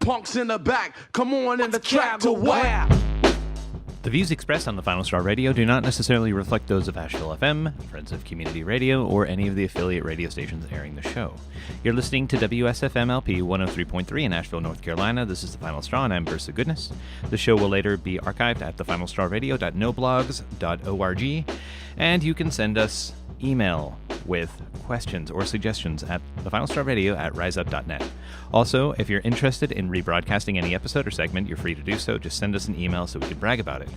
punks in the back. Come on in the track to what? The views expressed on the Final Straw Radio do not necessarily reflect those of Asheville FM, Friends of Community Radio, or any of the affiliate radio stations airing the show. You're listening to WSFM-LP 103.3 in Asheville, North Carolina. This is The Final Straw, and I'm Bursa Goodness. The show will later be archived at thefinalstrawradio.noblogs.org, and you can send us email with questions or suggestions at thefinalstrawradio@riseup.net. Also, if you're interested in rebroadcasting any episode or segment, you're free to do so. Just send us an email so we can brag about it.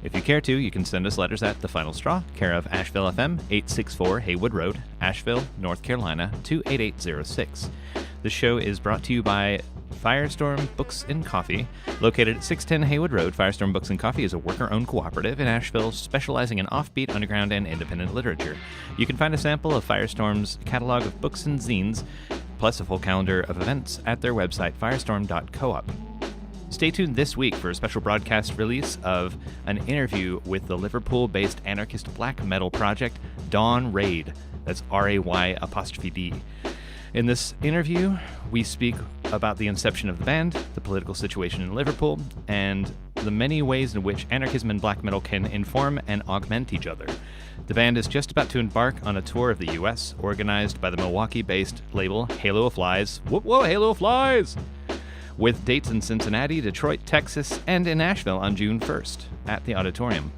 If you care to, you can send us letters at The Final Straw, care of Asheville FM, 864 Haywood Road, Asheville, North Carolina, 28806. The show is brought to you by Firestorm Books and Coffee. Located at 610 Haywood Road, Firestorm Books and Coffee is a worker-owned cooperative in Asheville specializing in offbeat, underground, and independent literature. You can find a sample of Firestorm's catalog of books and zines, plus a full calendar of events at their website, firestorm.coop. Stay tuned this week for a special broadcast release of an interview with the Liverpool-based anarchist black metal project Dawn Raid. That's RAY''D. In this interview, we speak about the inception of the band, the political situation in Liverpool, and the many ways in which anarchism and black metal can inform and augment each other. The band is just about to embark on a tour of the U.S., organized by the Milwaukee-based label Halo of Flies. Whoa, Halo of Flies! With dates in Cincinnati, Detroit, Texas, and in Asheville on June 1st at the Auditorium.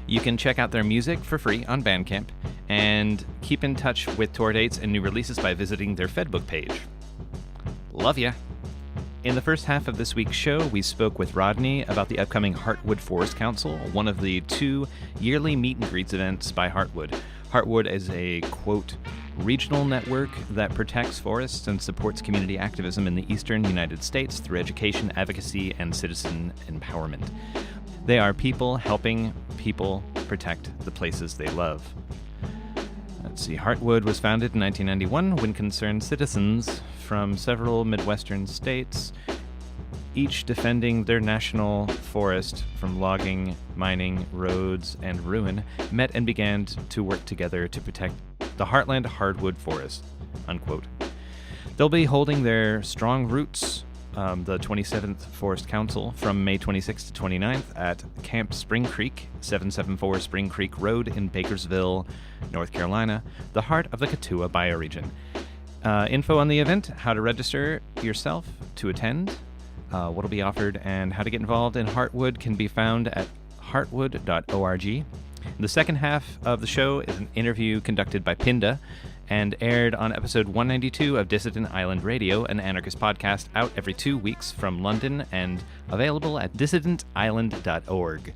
You can check out their music for free on Bandcamp and keep in touch with tour dates and new releases by visiting their Fedbook page. Love ya! In the first half of this week's show, we spoke with Rodney about the upcoming Heartwood Forest Council, one of the 2 yearly meet and greets events by Heartwood. Heartwood is a, quote, regional network that protects forests and supports community activism in the eastern United States through education, advocacy, and citizen empowerment. They are people helping people protect the places they love. Let's see, Heartwood was founded in 1991 when concerned citizens from several Midwestern states, each defending their national forest from logging, mining, roads, and ruin, met and began to work together to protect the heartland hardwood forest, unquote. They'll be holding their Strong Roots, the 27th Forest Council, from May 26th to 29th at Camp Spring Creek, 774 Spring Creek Road in Bakersville, North Carolina, the heart of the Katua bioregion. Info on the event, how to register yourself to attend, what will be offered, and how to get involved in Heartwood can be found at heartwood.org. The second half of the show is an interview conducted by Pinda and aired on episode 192 of Dissident Island Radio, an anarchist podcast out every 2 weeks from London and available at dissidentisland.org.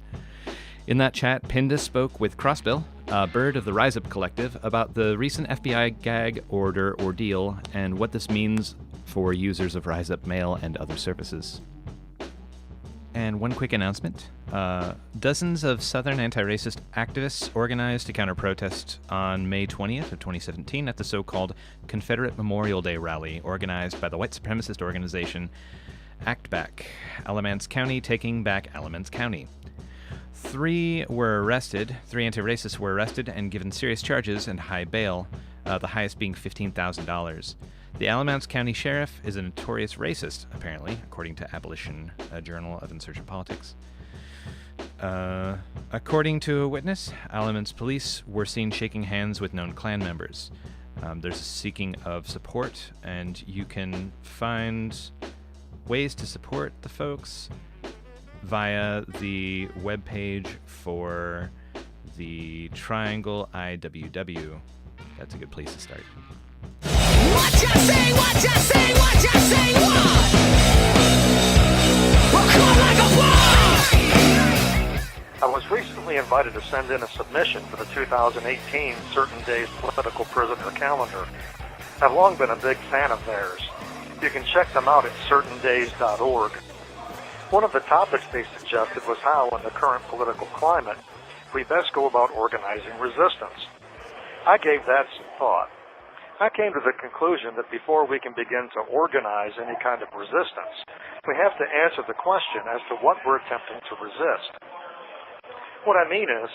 In that chat, Pinda spoke with Crossbill, a bird of the RiseUp collective, about the recent FBI gag order ordeal and what this means for users of RiseUp mail and other services. And one quick announcement. Dozens of Southern anti-racist activists organized to counter-protest on May 20th of 2017 at the so-called Confederate Memorial Day rally organized by the white supremacist organization Act Back, Alamance County taking back Alamance County. 3 anti-racists were arrested and given serious charges and high bail, the highest being $15,000. The Alamance County Sheriff is a notorious racist, apparently, according to Abolition, a journal of insurgent politics. According to a witness, Alamance police were seen shaking hands with known Klan members. There's a seeking of support, and you can find ways to support the folks via the webpage for the Triangle IWW. That's a good place to start. What you say, what you say, what you say, what? We'll call like a I was recently invited to send in a submission for the 2018 Certain Days Political Prisoner Calendar. I've long been a big fan of theirs. You can check them out at certaindays.org. One of the topics they suggested was how, in the current political climate, we best go about organizing resistance. I gave that some thought. I came to the conclusion that before we can begin to organize any kind of resistance, we have to answer the question as to what we're attempting to resist. What I mean is,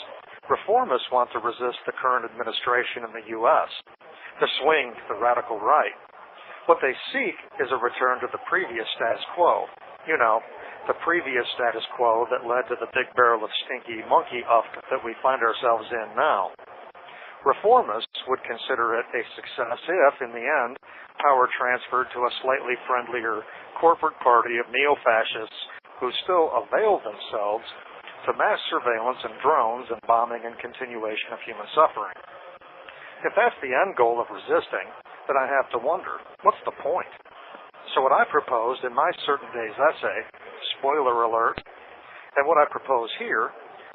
reformists want to resist the current administration in the U.S., the swing to the radical right. What they seek is a return to the previous status quo. You know, the previous status quo that led to the big barrel of stinky monkey up that we find ourselves in now. Reformists would consider it a success if, in the end, power transferred to a slightly friendlier corporate party of neo-fascists who still avail themselves to mass surveillance and drones and bombing and continuation of human suffering. If that's the end goal of resisting, then I have to wonder, what's the point? So what I proposed in my Certain Days essay, spoiler alert, and what I propose here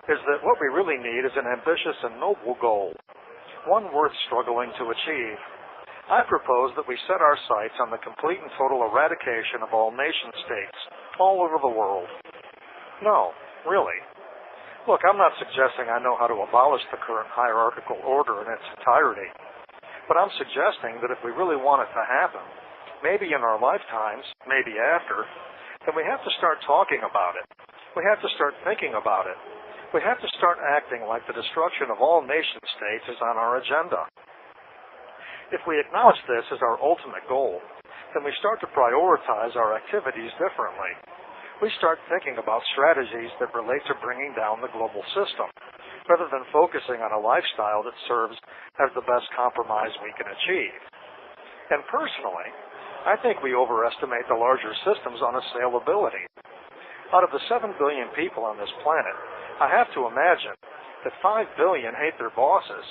is that what we really need is an ambitious and noble goal, one worth struggling to achieve. I propose that we set our sights on the complete and total eradication of all nation-states, all over the world. No, really. Look, I'm not suggesting I know how to abolish the current hierarchical order in its entirety, but I'm suggesting that if we really want it to happen, maybe in our lifetimes, maybe after, then we have to start talking about it. We have to start thinking about it. We have to start acting like the destruction of all nation-states is on our agenda. If we acknowledge this as our ultimate goal, then we start to prioritize our activities differently. We start thinking about strategies that relate to bringing down the global system, rather than focusing on a lifestyle that serves as the best compromise we can achieve. And personally, I think we overestimate the larger system's unassailability. Out of the 7 billion people on this planet, I have to imagine that 5 billion hate their bosses,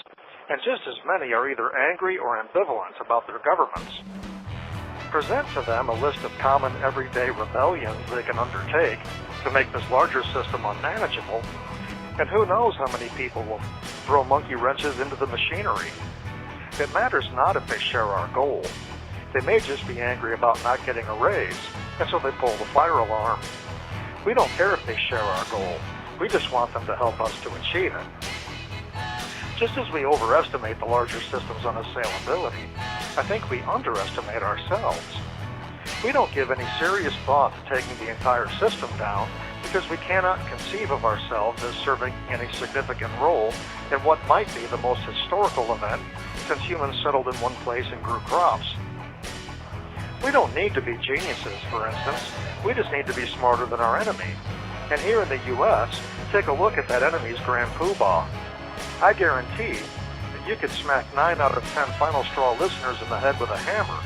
and just as many are either angry or ambivalent about their governments. Present to them a list of common everyday rebellions they can undertake to make this larger system unmanageable, and who knows how many people will throw monkey wrenches into the machinery. It matters not if they share our goal. They may just be angry about not getting a raise, and so they pull the fire alarm. We don't care if they share our goal. We just want them to help us to achieve it. Just as we overestimate the larger system's unassailability, I think we underestimate ourselves. We don't give any serious thought to taking the entire system down because we cannot conceive of ourselves as serving any significant role in what might be the most historical event since humans settled in one place and grew crops. We don't need to be geniuses, for instance. We just need to be smarter than our enemy. And here in the U.S., take a look at that enemy's grand poobah. I guarantee that you could smack 9 out of 10 Final Straw listeners in the head with a hammer,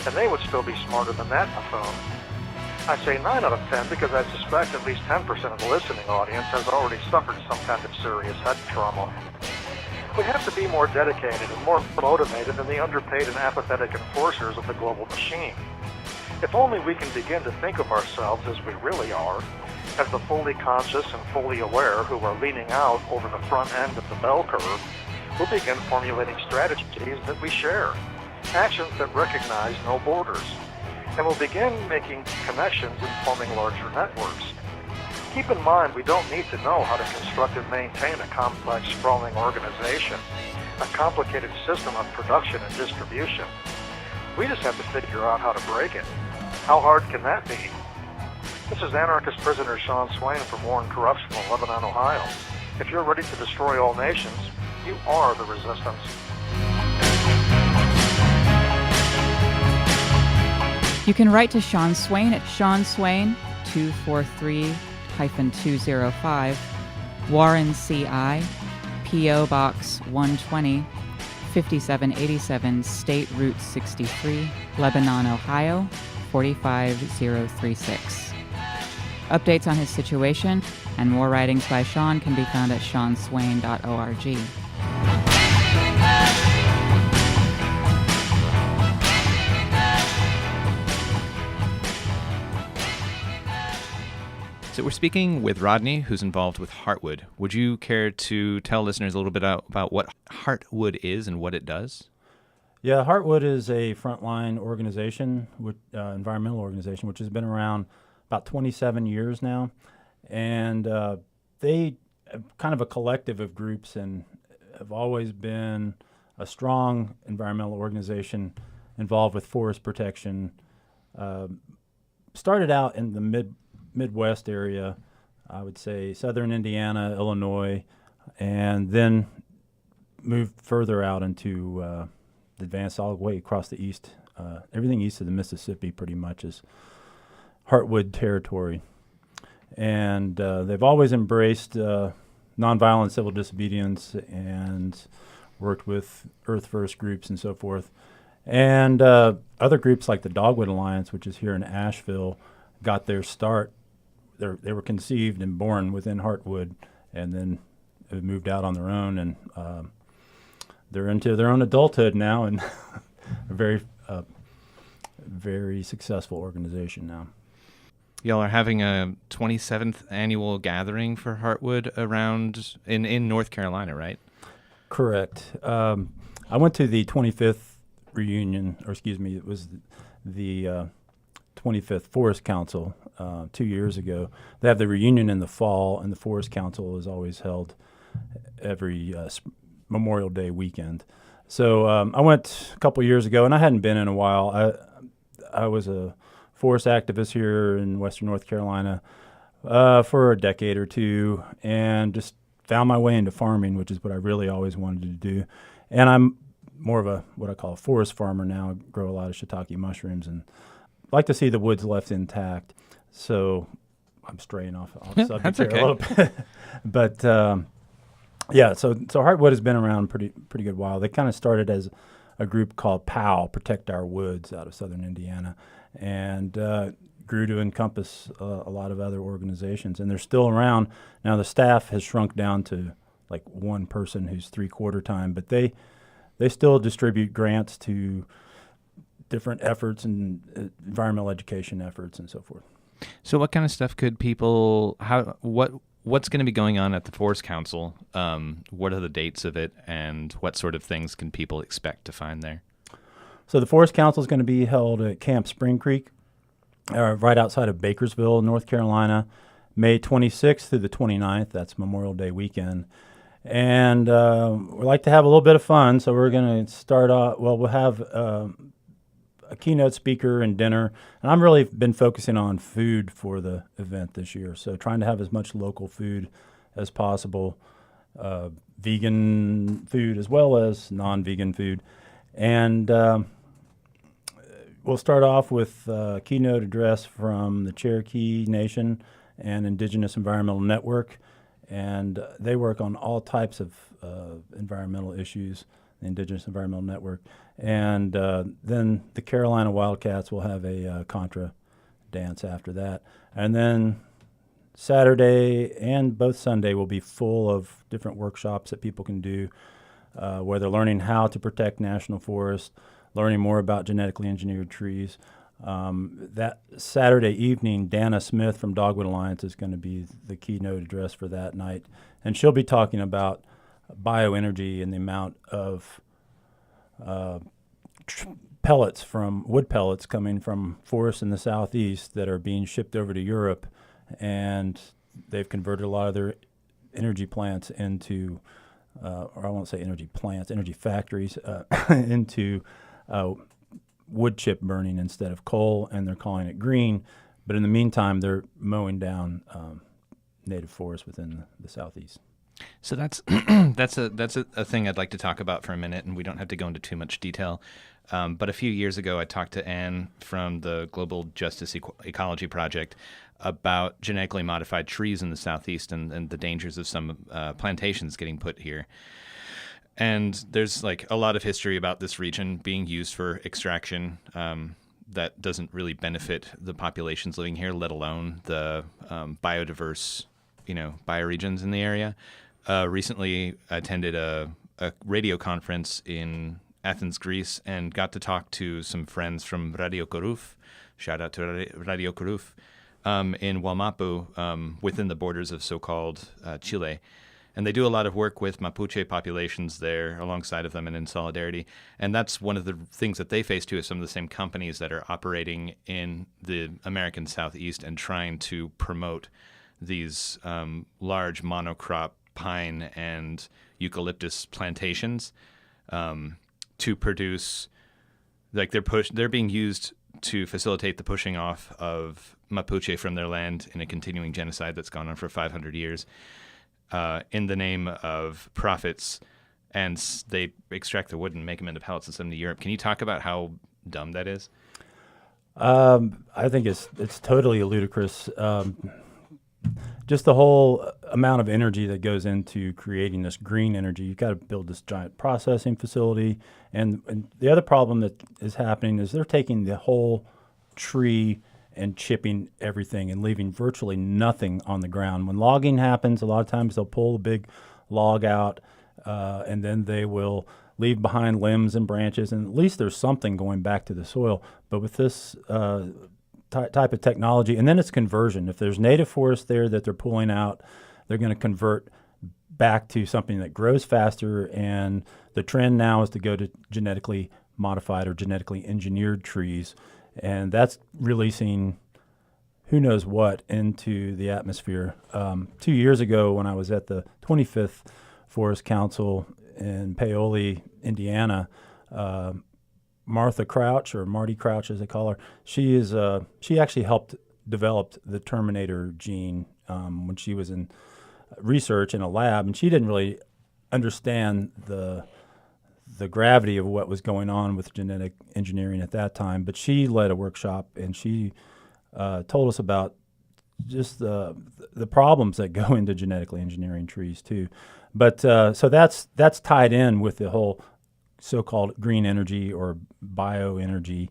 and they would still be smarter than that buffoon. I say 9 out of 10 because I suspect at least 10% of the listening audience has already suffered some kind of serious head trauma. We have to be more dedicated and more motivated than the underpaid and apathetic enforcers of the global machine. If only we can begin to think of ourselves as we really are, as the fully conscious and fully aware who are leaning out over the front end of the bell curve, we'll begin formulating strategies that we share, actions that recognize no borders, and we'll begin making connections and forming larger networks. Keep in mind, we don't need to know how to construct and maintain a complex, sprawling organization, a complicated system of production and distribution. We just have to figure out how to break it. How hard can that be? This is anarchist prisoner Sean Swain from War and Corruption in Lebanon, Ohio. If you're ready to destroy all nations, you are the resistance. You can write to Sean Swain at Sean Swain 243-205 Warren CI P.O. Box 120 5787 State Route 63 Lebanon, Ohio 45036. Updates on his situation and more writings by Sean can be found at seanswain.org. So we're speaking with Rodney, who's involved with Heartwood. Would you care to tell listeners a little bit about what Heartwood is and what it does? Yeah, Heartwood is a frontline organization, environmental organization, which has been around about 27 years now. And they are kind of a collective of groups and have always been a strong environmental organization involved with forest protection. Started out in the Midwest area, I would say southern Indiana, Illinois, and then moved further out into the advanced all the way across the East everything east of the Mississippi pretty much is Heartwood territory. And they've always embraced nonviolent civil disobedience and worked with Earth First groups and so forth. And other groups like the Dogwood Alliance, which is here in Asheville, got their start. They were conceived and born within Heartwood, and then moved out on their own, and they're into their own adulthood now, and a very, very successful organization now. Y'all are having a 27th annual gathering for Heartwood around in North Carolina, right? Correct. I went to the 25th reunion, or excuse me, it was the 25th Forest Council 2 years ago. They have the reunion in the fall, and the Forest Council is always held every Memorial Day weekend. So I went a couple years ago, and I hadn't been in a while. I was a forest activist here in Western North Carolina for a decade or two, and just found my way into farming, which is what I really always wanted to do. And I'm more of a what I call a forest farmer now. I grow a lot of shiitake mushrooms and like to see the woods left intact. So I'm straying off subject That's here okay. a little bit. But yeah, so Heartwood has been around pretty good while. They kind of started as a group called POW, Protect Our Woods, out of southern Indiana, and grew to encompass a lot of other organizations. And they're still around. Now the staff has shrunk down to like one person who's 3/4 time, but they still distribute grants to different efforts and environmental education efforts and so forth. So what kind of stuff could people, what's going to be going on at the Forest Council? What are the dates of it, and what sort of things can people expect to find there? So the Forest Council is going to be held at Camp Spring Creek, right outside of Bakersville, North Carolina, May 26th through the 29th. That's Memorial Day weekend. And we like to have a little bit of fun, so we're going to start off, we'll have a keynote speaker and dinner. And I've really been focusing on food for the event this year, so trying to have as much local food as possible, vegan food as well as non-vegan food. And we'll start off with a keynote address from the Cherokee Nation and Indigenous Environmental Network. And they work on all types of environmental issues, the Indigenous Environmental Network. And then the Carolina Wildcats will have a Contra dance after that. And then Saturday and both Sunday will be full of different workshops that people can do, where they're learning how to protect national forests, learning more about genetically engineered trees. That Saturday evening, Dana Smith from Dogwood Alliance is going to be the keynote address for that night. And she'll be talking about bioenergy and the amount of pellets from wood pellets coming from forests in the southeast that are being shipped over to Europe. And they've converted a lot of their energy plants into, or I won't say energy plants, energy factories, into wood chip burning instead of coal, and they're calling it green. But in the meantime, they're mowing down native forests within the southeast. So that's that's a thing I'd like to talk about for a minute, and we don't have to go into too much detail. But a few years ago, I talked to Anne from the Global Justice Ecology Project about genetically modified trees in the southeast and the dangers of some plantations getting put here. And there's like a lot of history about this region being used for extraction that doesn't really benefit the populations living here, let alone the biodiverse, bioregions in the area. Recently attended a radio conference in Athens, Greece, and got to talk to some friends from Radio Koruf. Shout out to Radio Koruf in Wallmapu, within the borders of so-called Chile. And they do a lot of work with Mapuche populations there alongside of them and in solidarity. And that's one of the things that they face too, is some of the same companies that are operating in the American Southeast and trying to promote these large monocrop pine and eucalyptus plantations to produce, like they're being used to facilitate the pushing off of Mapuche from their land in a continuing genocide that's gone on for 500 years. In the name of profits, and they extract the wood and make them into pellets and send them to Europe. Can you talk about how dumb that is? I think it's totally ludicrous. Just the whole amount of energy that goes into creating this green energy. You've got to build this giant processing facility. And the other problem that is happening is they're taking the whole tree and chipping everything and leaving virtually nothing on the ground. When logging happens, a lot of times they'll pull a big log out and then they will leave behind limbs and branches, and at least there's something going back to the soil. But with this type of technology, and then it's conversion. If there's native forest there that they're pulling out, they're going to convert back to something that grows faster, and the trend now is to go to genetically modified or genetically engineered trees, and that's releasing who knows what into the atmosphere. 2 years ago when I was at the 25th Forest Council in Paoli, Indiana, Martha Crouch, or Marty Crouch as they call her, she actually helped develop the Terminator gene when she was in research in a lab, and she didn't really understand the gravity of what was going on with genetic engineering at that time. But she led a workshop, and she told us about just the problems that go into genetically engineering trees too. But so that's tied in with the whole so-called green energy or bioenergy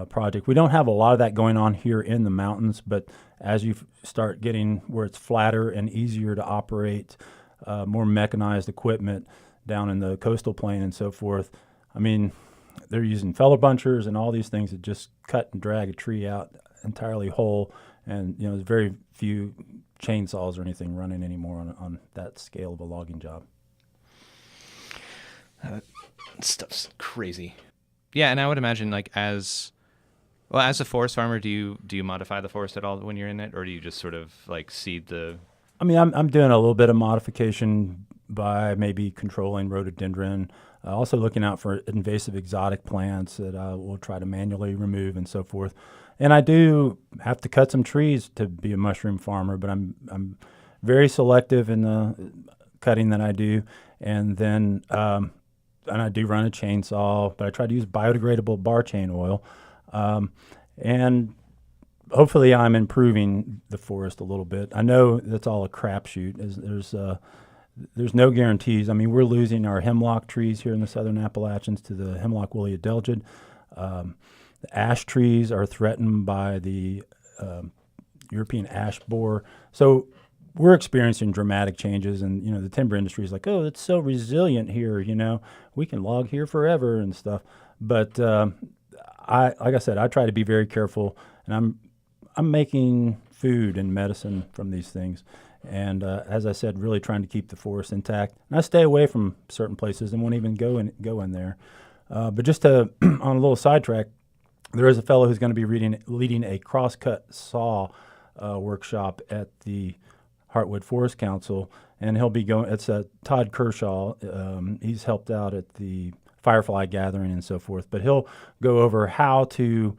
project. We don't have a lot of that going on here in the mountains, but as you start getting where it's flatter and easier to operate, more mechanized equipment down in the coastal plain and so forth, I mean, they're using feller bunchers and all these things that just cut and drag a tree out entirely whole, and there's very few chainsaws or anything running anymore on that scale of a logging job. Stuff's crazy. Yeah, and I would imagine, like, as a forest farmer, do you modify the forest at all when you're in it, or do you just sort of like seed the? I mean, I'm doing a little bit of modification by maybe controlling rhododendron, also looking out for invasive exotic plants that we'll try to manually remove and so forth. And I do have to cut some trees to be a mushroom farmer, but I'm very selective in the cutting that I do, and then. And I do run a chainsaw, but I try to use biodegradable bar chain oil. And hopefully I'm improving the forest a little bit. I know that's all a crapshoot. There's no guarantees. I mean, we're losing our hemlock trees here in the southern Appalachians to the hemlock woolly adelgid. The ash trees are threatened by the European ash borer. So we're experiencing dramatic changes, and the timber industry is like, oh, it's so resilient here, we can log here forever and stuff. But like I said, I try to be very careful, and I'm making food and medicine from these things, and as I said, really trying to keep the forest intact. And I stay away from certain places and won't even go in there. But just to on a little sidetrack, there is a fellow who's going to be leading a crosscut saw workshop at the Heartwood Forest Council, and he'll be going. It's Todd Kershaw. He's helped out at the Firefly Gathering and so forth. But he'll go over how to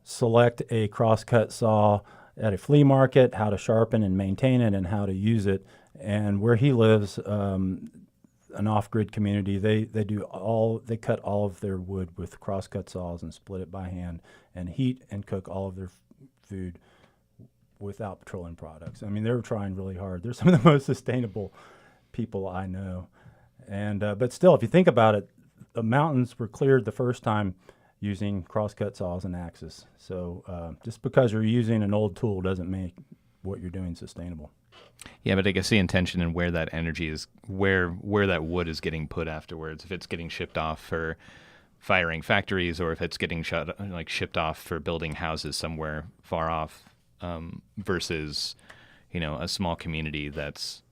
select a crosscut saw at a flea market, how to sharpen and maintain it, and how to use it. And where he lives, an off-grid community, they cut all of their wood with crosscut saws and split it by hand, and heat and cook all of their food without petroleum products. I mean, they're trying really hard. They're some of the most sustainable people I know. And but still, if you think about it, the mountains were cleared the first time using crosscut saws and axes. So just because you're using an old tool doesn't make what you're doing sustainable. Yeah, but I guess the intention and where that energy is, where that wood is getting put afterwards, if it's getting shipped off for firing factories, or if it's getting shipped off for building houses somewhere far off, versus, a small community that's,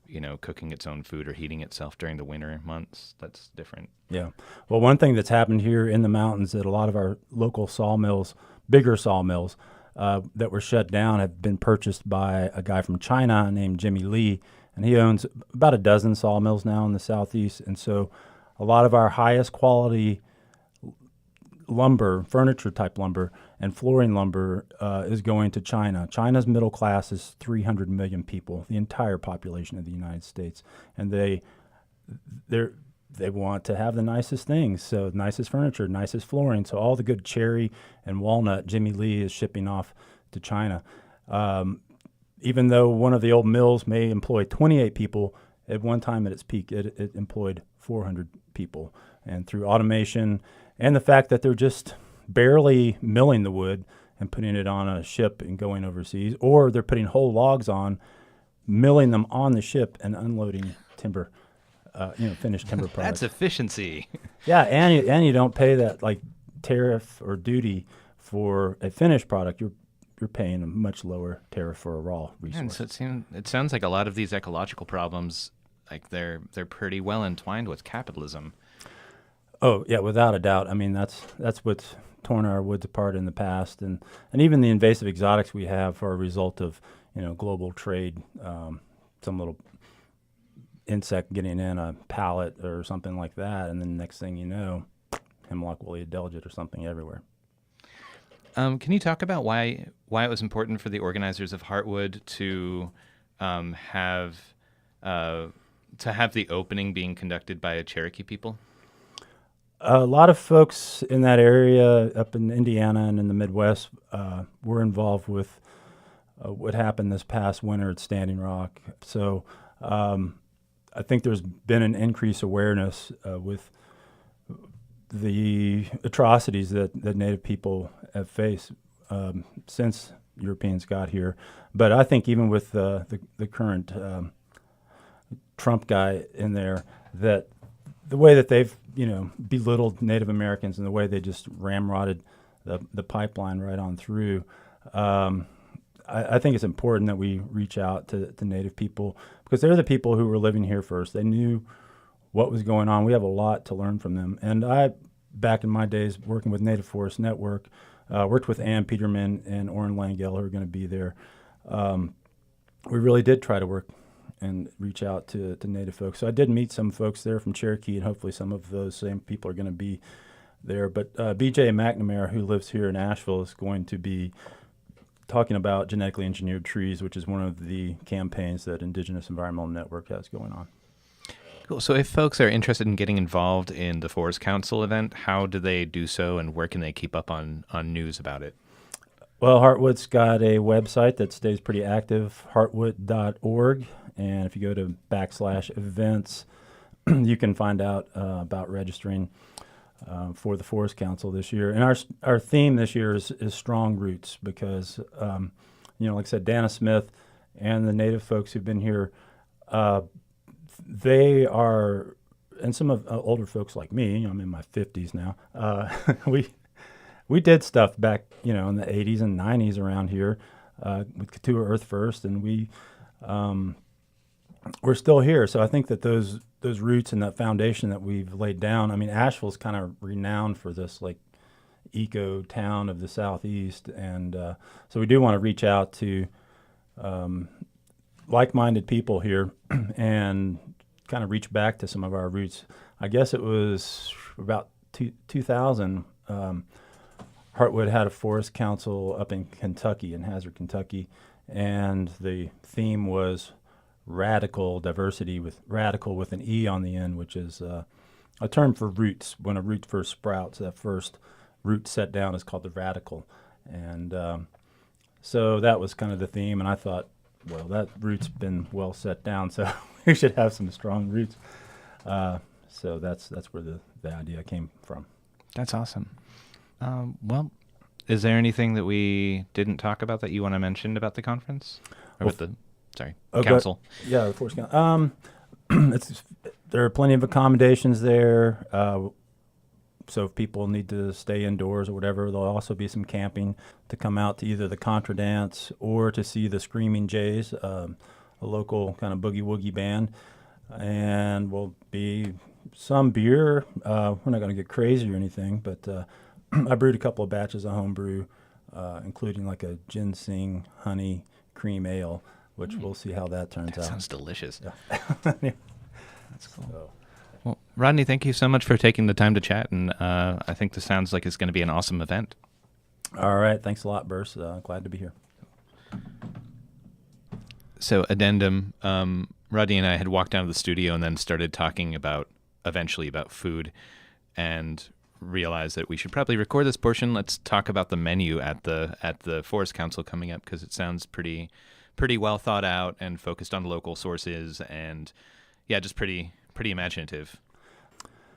cooking its own food or heating itself during the winter months. That's different. Yeah. Well, one thing that's happened here in the mountains that a lot of our local sawmills, bigger sawmills, that were shut down have been purchased by a guy from China named Jimmy Lee, and he owns about a dozen sawmills now in the southeast. And so a lot of our highest quality lumber, furniture type lumber, and flooring lumber is going to China. China's middle class is 300 million people, the entire population of the United States, and they want to have the nicest things, so nicest furniture, nicest flooring. So all the good cherry and walnut Jimmy Lee is shipping off to China. Even though one of the old mills may employ 28 people, at one time at its peak, it employed 400 people. And through automation and the fact that they're just barely milling the wood and putting it on a ship and going overseas, or they're putting whole logs on, milling them on the ship and unloading timber, finished timber products. That's efficiency. Yeah, and you don't pay that like tariff or duty for a finished product. You're paying a much lower tariff for a raw resource. And so it sounds like a lot of these ecological problems, like they're pretty well entwined with capitalism. Oh yeah, without a doubt. I mean, that's what's torn our woods apart in the past, and even the invasive exotics we have are a result of global trade. Some little insect getting in a pallet or something like that, and then next thing you know, hemlock woolly adelgid or something everywhere. Can you talk about why it was important for the organizers of Heartwood to have the opening being conducted by a Cherokee people? A lot of folks in that area up in Indiana and in the Midwest were involved with what happened this past winter at Standing Rock. So I think there's been an increased awareness with the atrocities that Native people have faced since Europeans got here. But I think even with the current Trump guy in there, that the way that they've belittled Native Americans and the way they just ramrodded the pipeline right on through, I think it's important that we reach out to Native people, because they're the people who were living here first. They knew what was going on. We have a lot to learn from them. And I, back in my days working with Native Forest Network, worked with Ann Peterman and Orrin Langell, who are going to be there. We really did try to work and reach out to Native folks. So I did meet some folks there from Cherokee, and hopefully some of those same people are going to be there. But BJ McNamara, who lives here in Asheville, is going to be talking about genetically engineered trees, which is one of the campaigns that Indigenous Environmental Network has going on. Cool. So if folks are interested in getting involved in the Forest Council event, how do they do so, and where can they keep up on news about it? Well, Heartwood's got a website that stays pretty active, heartwood.org. And if you go to /events, you can find out about registering for the Forest Council this year. And our theme this year is strong roots, because, like I said, Dana Smith and the Native folks who've been here, they are, and some of older folks like me, I'm in my 50s now, we did stuff back, in the 80s and 90s around here with Katua Earth First, and we're still here. So I think that those roots and that foundation that we've laid down, I mean, Asheville's kind of renowned for this like eco town of the Southeast. And so we do want to reach out to like-minded people here and kind of reach back to some of our roots. I guess it was about 2000, Heartwood had a forest council up in Kentucky, in Hazard, Kentucky, and the theme was radical diversity, with radical with an E on the end, which is a term for roots. When a root first sprouts, that first root set down is called the radical. And so that was kind of the theme, and I thought, well, that root's been well set down, so we should have some strong roots. So that's where the idea came from. That's awesome. Well, is there anything that we didn't talk about that you want to mention about the conference? Or with the council? Yeah, the Forest Council. There are plenty of accommodations there. So if people need to stay indoors or whatever, there'll also be some camping to come out to either the Contra Dance or to see the Screaming Jays, a local kind of boogie-woogie band. And will be some beer. We're not going to get crazy or anything, but I brewed a couple of batches of homebrew, including like a ginseng honey cream ale, which we'll see how that turns out. That sounds delicious. Yeah. That's cool. Well, Rodney, thank you so much for taking the time to chat, and I think this sounds like it's going to be an awesome event. All right. Thanks a lot, Burse. Glad to be here. So, addendum, Rodney and I had walked down to the studio and then started talking about eventually about food, and realized that we should probably record this portion. Let's talk about the menu at the Forest Council coming up, because it sounds pretty well thought out and focused on local sources, and just pretty imaginative.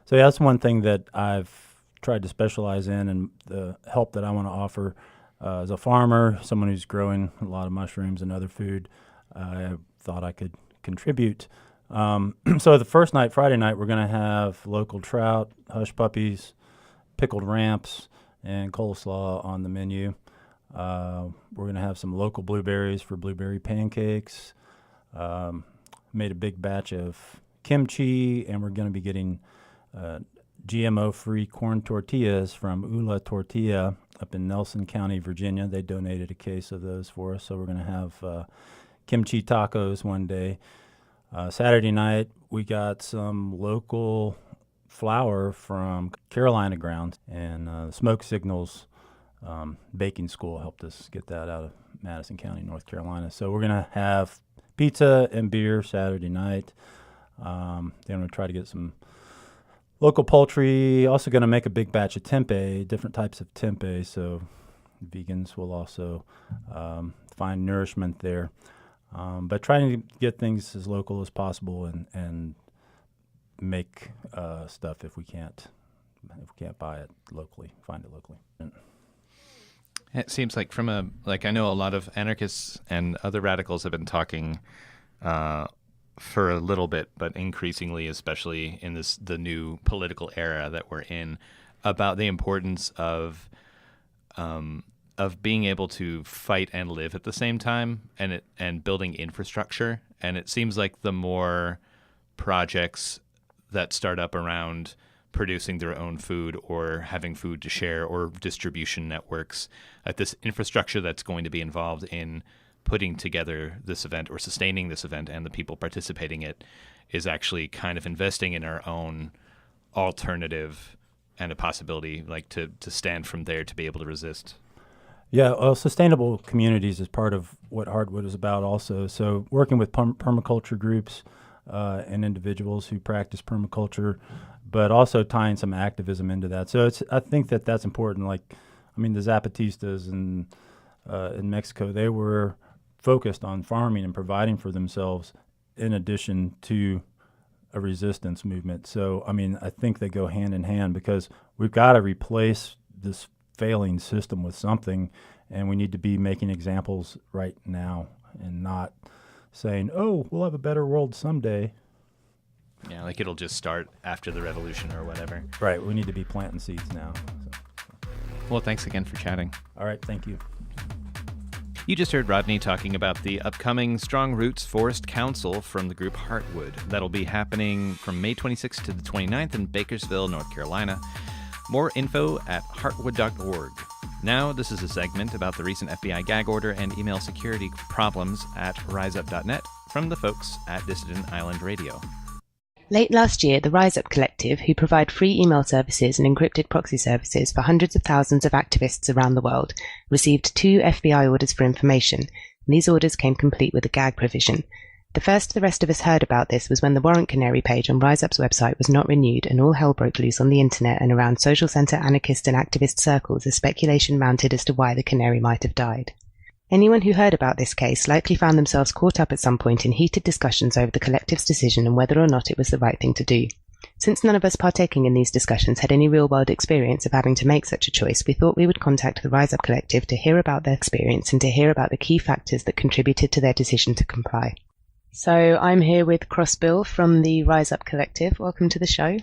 So that's one thing that I've tried to specialize in, and the help that I want to offer as a farmer, someone who's growing a lot of mushrooms and other food. I thought I could contribute. So the first night, Friday night, we're going to have local trout, hush puppies, pickled ramps, and coleslaw on the menu. We're going to have some local blueberries for blueberry pancakes. Made a big batch of kimchi, and we're going to be getting GMO-free corn tortillas from Ula Tortilla up in Nelson County, Virginia. They donated a case of those for us, so we're going to have kimchi tacos one day. Saturday night, we got some local flour from Carolina grounds, and Smoke Signals baking school helped us get that out of Madison County, North Carolina. So we're going to have pizza and beer Saturday night. Then I'm going to try to get some local poultry. Also going to make a big batch of tempeh, different types of tempeh, so vegans will also find nourishment there. But trying to get things as local as possible and make stuff if we can't buy it locally, find it locally. It seems like I know a lot of anarchists and other radicals have been talking for a little bit, but increasingly, especially in the new political era that we're in, about the importance of being able to fight and live at the same time, and building infrastructure. And it seems like the more projects that start up around producing their own food or having food to share or distribution networks, at this infrastructure that's going to be involved in putting together this event or sustaining this event and the people participating in it is actually kind of investing in our own alternative and a possibility to stand from there to be able to resist. Yeah, well, sustainable communities is part of what Heartwood is about also. So working with permaculture groups and individuals who practice permaculture, but also tying some activism into that. So I think that's important. The Zapatistas in Mexico, they were focused on farming and providing for themselves in addition to a resistance movement. So, I think they go hand in hand, because we've got to replace this failing system with something, and we need to be making examples right now and not saying, oh, we'll have a better world someday. Yeah, it'll just start after the revolution or whatever. Right, we need to be planting seeds now. Well, thanks again for chatting. All right, thank you. You just heard Rodney talking about the upcoming Strong Roots Forest Council from the group Heartwood. That'll be happening from May 26th to the 29th in Bakersville, North Carolina. More info at heartwood.org. Now, this is a segment about the recent FBI gag order and email security problems at riseup.net from the folks at Dissident Island Radio. Late last year, the RiseUp Collective, who provide free email services and encrypted proxy services for hundreds of thousands of activists around the world, received 2 FBI orders for information, and these orders came complete with a gag provision. The first the rest of us heard about this was when the Warrant Canary page on RiseUp's website was not renewed, and all hell broke loose on the internet and around social centre anarchist and activist circles as speculation mounted as to why the canary might have died. Anyone who heard about this case likely found themselves caught up at some point in heated discussions over the collective's decision and whether or not it was the right thing to do. Since none of us partaking in these discussions had any real-world experience of having to make such a choice, we thought we would contact the RiseUp Collective to hear about their experience and to hear about the key factors that contributed to their decision to comply. So I'm here with Crossbill from the RiseUp Collective. Welcome to the show.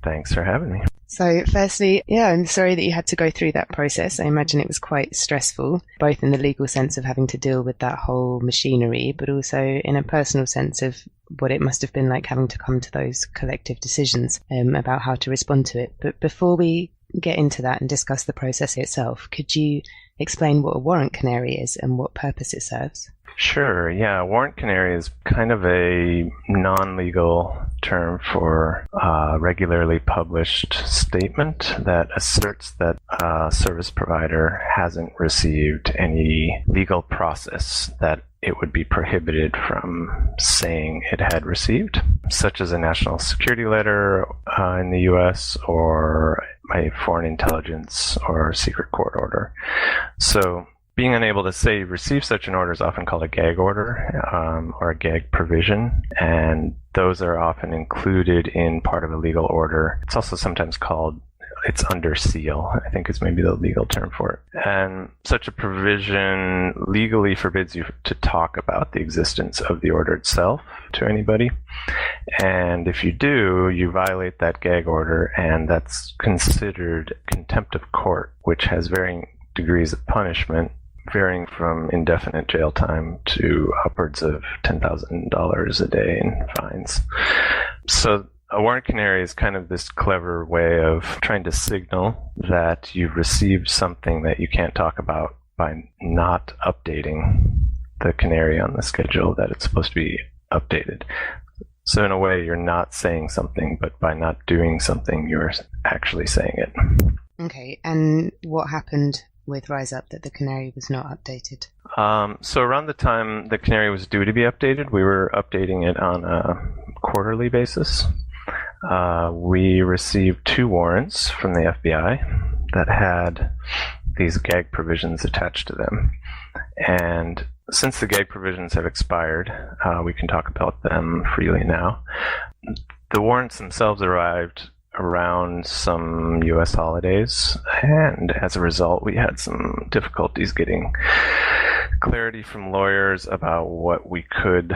Thanks for having me. So firstly, I'm sorry that you had to go through that process. I imagine it was quite stressful, both in the legal sense of having to deal with that whole machinery, but also in a personal sense of what it must have been like having to come to those collective decisions about how to respond to it. But before we get into that and discuss the process itself, could you explain what a warrant canary is and what purpose it serves? Sure, yeah. Warrant canary is kind of a non-legal term for a regularly published statement that asserts that a service provider hasn't received any legal process that it would be prohibited from saying it had received, such as a national security letter in the U.S. or a foreign intelligence or secret court order. So being unable to say you received such an order is often called a gag order or a gag provision, and those are often included in part of a legal order. It's also sometimes called it's under seal, I think is maybe the legal term for it. And such a provision legally forbids you to talk about the existence of the order itself to anybody. And if you do, you violate that gag order, and that's considered contempt of court, which has varying degrees of punishment, varying from indefinite jail time to upwards of $10,000 a day in fines. So a warrant canary is kind of this clever way of trying to signal that you've received something that you can't talk about by not updating the canary on the schedule that it's supposed to be updated. So in a way, you're not saying something, but by not doing something, you're actually saying it. Okay, and what happened with RiseUp that the canary was not updated? So around the time the canary was due to be updated, we were updating it on a quarterly basis. We received 2 warrants from the FBI that had these gag provisions attached to them. And since the gag provisions have expired, we can talk about them freely now. The warrants themselves arrived around some U.S. holidays, and as a result, we had some difficulties getting clarity from lawyers about what we could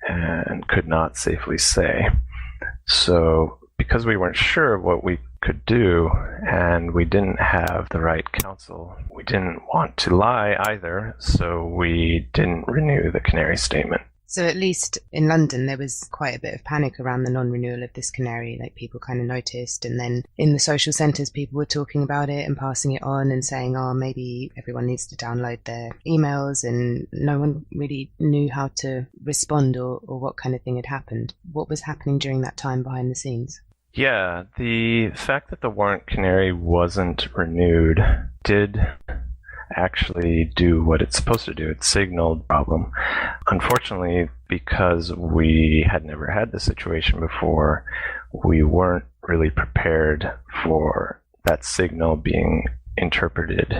and could not safely say. So because we weren't sure of what we could do and we didn't have the right counsel, we didn't want to lie either, so we didn't renew the canary statement. So at least in London, there was quite a bit of panic around the non-renewal of this canary. Like, people kind of noticed, and then in the social centres, people were talking about it and passing it on and saying, oh, maybe everyone needs to download their emails, and no one really knew how to respond or what kind of thing had happened. What was happening during that time behind the scenes? Yeah, the fact that the warrant canary wasn't renewed did actually do what it's supposed to do. It signaled problem. Unfortunately, because we had never had this situation before, we weren't really prepared for that signal being interpreted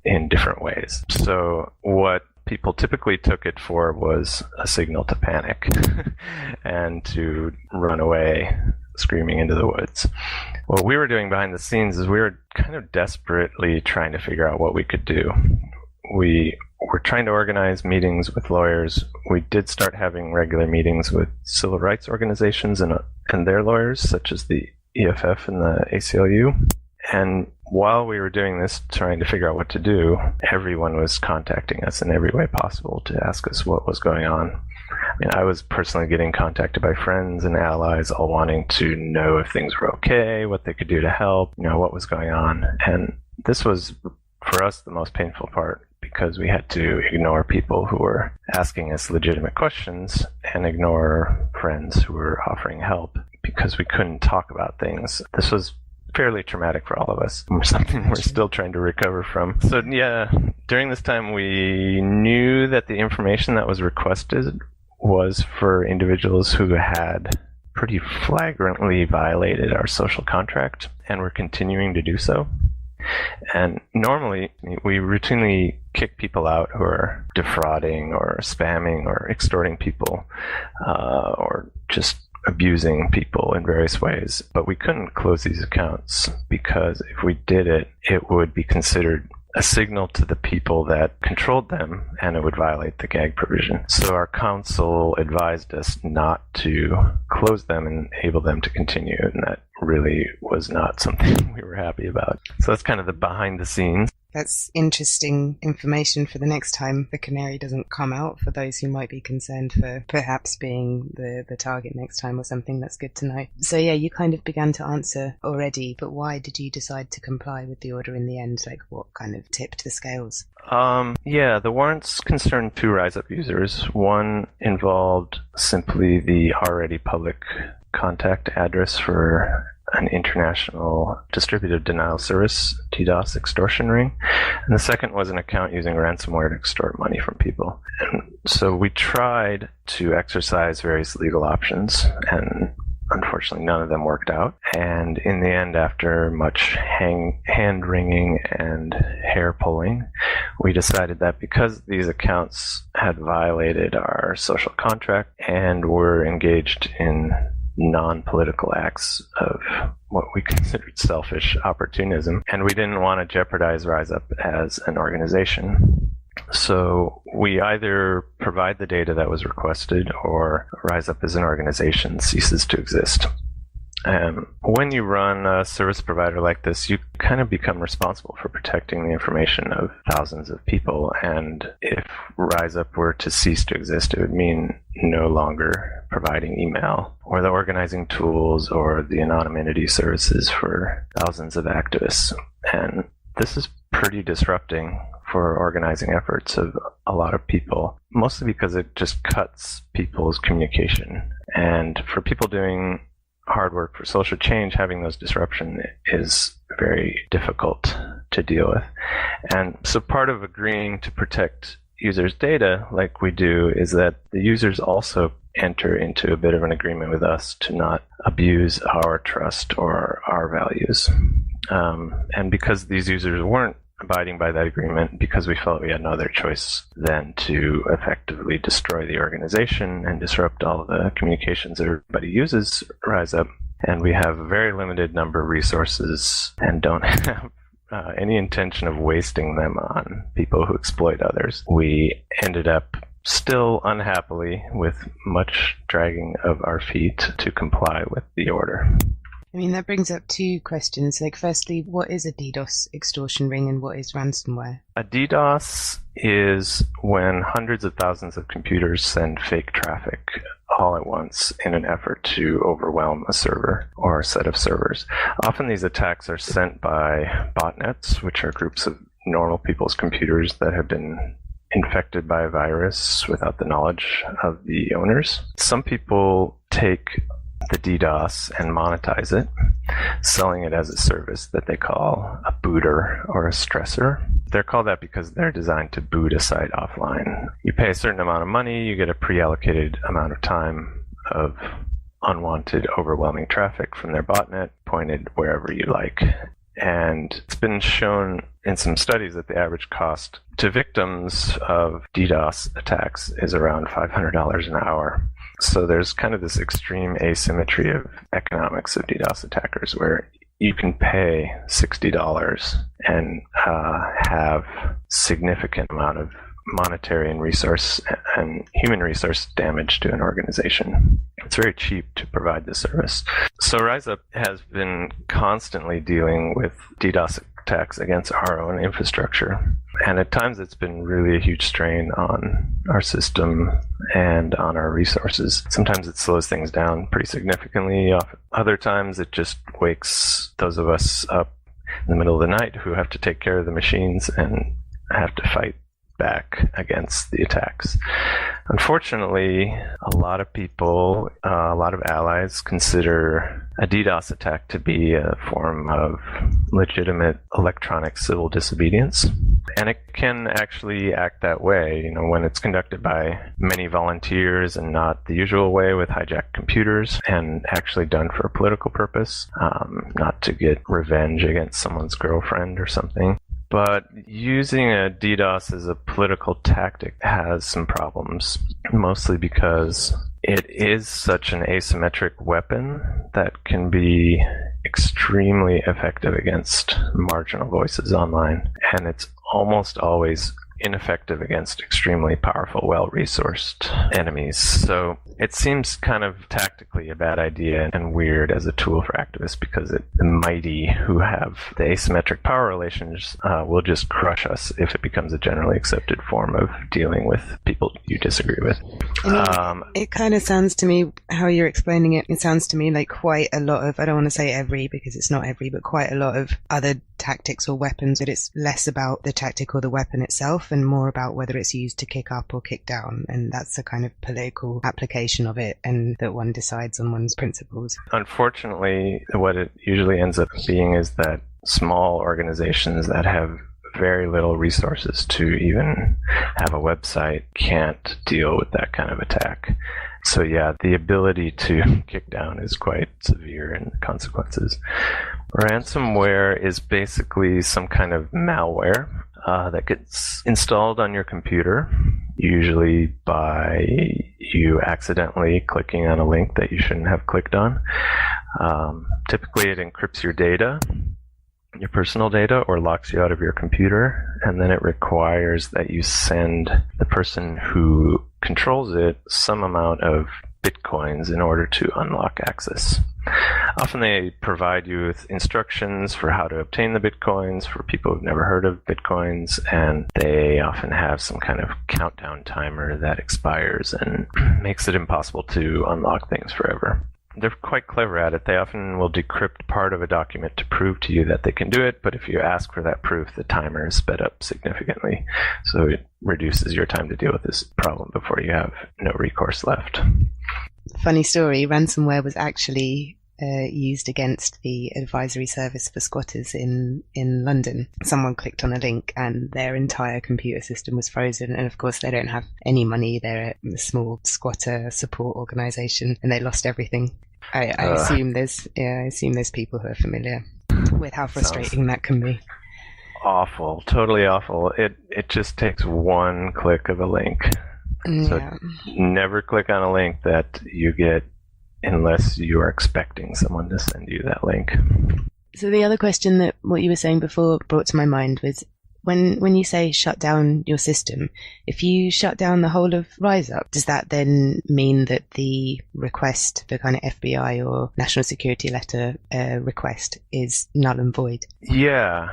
in different ways. So what people typically took it for was a signal to panic and to run away screaming into the woods. What we were doing behind the scenes is we were kind of desperately trying to figure out what we could do. We were trying to organize meetings with lawyers. We did start having regular meetings with civil rights organizations and their lawyers, such as the EFF and the ACLU. And while we were doing this, trying to figure out what to do, everyone was contacting us in every way possible to ask us what was going on. I mean, I was personally getting contacted by friends and allies, all wanting to know if things were okay, what they could do to help, what was going on. And this was, for us, the most painful part, because we had to ignore people who were asking us legitimate questions and ignore friends who were offering help because we couldn't talk about things. This was fairly traumatic for all of us. Something we're still trying to recover from. So yeah, during this time we knew that the information that was requested was for individuals who had pretty flagrantly violated our social contract and were continuing to do so. And normally we routinely kick people out who are defrauding or spamming or extorting people or just abusing people in various ways. But we couldn't close these accounts because if we did it, it would be considered a signal to the people that controlled them, and it would violate the gag provision. So our counsel advised us not to close them and enable them to continue, and that really was not something we were happy about. So that's kind of the behind the scenes. That's interesting information for the next time the canary doesn't come out, for those who might be concerned for perhaps being the target next time or something. That's good to know. So yeah, you kind of began to answer already, but why did you decide to comply with the order in the end? Like, what kind of tipped the scales? Yeah, the warrants concerned 2 RiseUp users. One involved simply the already public contact address for an international distributed denial service, DDoS extortion ring. And the second was an account using ransomware to extort money from people. And so we tried to exercise various legal options, and unfortunately none of them worked out. And in the end, after much hand-wringing and hair-pulling, we decided that because these accounts had violated our social contract and were engaged in non-political acts of what we considered selfish opportunism, and we didn't want to jeopardize RiseUp as an organization. So we either provide the data that was requested, or RiseUp as an organization ceases to exist. When you run a service provider like this, you kind of become responsible for protecting the information of thousands of people. And if RiseUp were to cease to exist, it would mean no longer providing email or the organizing tools or the anonymity services for thousands of activists. And this is pretty disrupting for organizing efforts of a lot of people, mostly because it just cuts people's communication. And for people doing hard work for social change, having those disruption is very difficult to deal with. And so part of agreeing to protect users' data like we do is that the users also enter into a bit of an agreement with us to not abuse our trust or our values. And because these users weren't abiding by that agreement, because we felt we had no other choice than to effectively destroy the organization and disrupt all the communications everybody uses RiseUp, and we have a very limited number of resources and don't have any intention of wasting them on people who exploit others, we ended up still unhappily with much dragging of our feet to comply with the order. I mean, that brings up two questions. Like, firstly, what is a DDoS extortion ring and what is ransomware? A DDoS is when hundreds of thousands of computers send fake traffic all at once in an effort to overwhelm a server or a set of servers. Often these attacks are sent by botnets, which are groups of normal people's computers that have been infected by a virus without the knowledge of the owners. Some people take the DDoS and monetize it, selling it as a service that they call a booter or a stressor. They're called that because they're designed to boot a site offline. You pay a certain amount of money, you get a pre-allocated amount of time of unwanted, overwhelming traffic from their botnet pointed wherever you like. And it's been shown in some studies that the average cost to victims of DDoS attacks is around $500 an hour. So there's kind of this extreme asymmetry of economics of DDoS attackers where you can pay $60 and have significant amount of monetary and resource and human resource damage to an organization. It's very cheap to provide the service. So RiseUp has been constantly dealing with DDoS attacks against our own infrastructure. And at times it's been really a huge strain on our system and on our resources. Sometimes it slows things down pretty significantly. Other times it just wakes those of us up in the middle of the night who have to take care of the machines and have to fight back against the attacks. Unfortunately, a lot of people, a lot of allies consider a DDoS attack to be a form of legitimate electronic civil disobedience. And it can actually act that way, you know, when it's conducted by many volunteers and not the usual way with hijacked computers and actually done for a political purpose, not to get revenge against someone's girlfriend or something. But using a DDoS as a political tactic has some problems, mostly because it is such an asymmetric weapon that can be extremely effective against marginal voices online. And it's almost always ineffective against extremely powerful, well-resourced enemies. So it seems kind of tactically a bad idea and weird as a tool for activists because the mighty who have the asymmetric power relations will just crush us if it becomes a generally accepted form of dealing with people you disagree with. It kind of sounds to me, how you're explaining it, it sounds to me like quite a lot of, I don't want to say every, because it's not every, but quite a lot of other tactics or weapons, that it's less about the tactic or the weapon itself and more about whether it's used to kick up or kick down. And that's the kind of political application of it, and that one decides on one's principles. Unfortunately, what it usually ends up being is that small organizations that have very little resources to even have a website can't deal with that kind of attack. So yeah, the ability to kick down is quite severe in consequences. Ransomware is basically some kind of malware that gets installed on your computer, usually by you accidentally clicking on a link that you shouldn't have clicked on. Typically it encrypts your data, your personal data, or locks you out of your computer, and then it requires that you send the person who controls it some amount of bitcoins in order to unlock access. Often they provide you with instructions for how to obtain the bitcoins for people who've never heard of bitcoins, and they often have some kind of countdown timer that expires and makes it impossible to unlock things forever. They're quite clever at it. They often will decrypt part of a document to prove to you that they can do it, but if you ask for that proof, the timer is sped up significantly. So it reduces your time to deal with this problem before you have no recourse left. Funny story, ransomware was actually used against the advisory service for squatters in London. Someone clicked on a link and their entire computer system was frozen, and of course they don't have any money. They're a small squatter support organisation and they lost everything. I assume there's people who are familiar with how frustrating that can be. Awful, totally awful. It just takes one click of a link. Yeah. So never click on a link that you get unless you are expecting someone to send you that link. So the other question that what you were saying before brought to my mind was, when you say shut down your system, if you shut down the whole of RiseUp, does that then mean that the request, the kind of FBI or national security letter request, is null and void? Yeah.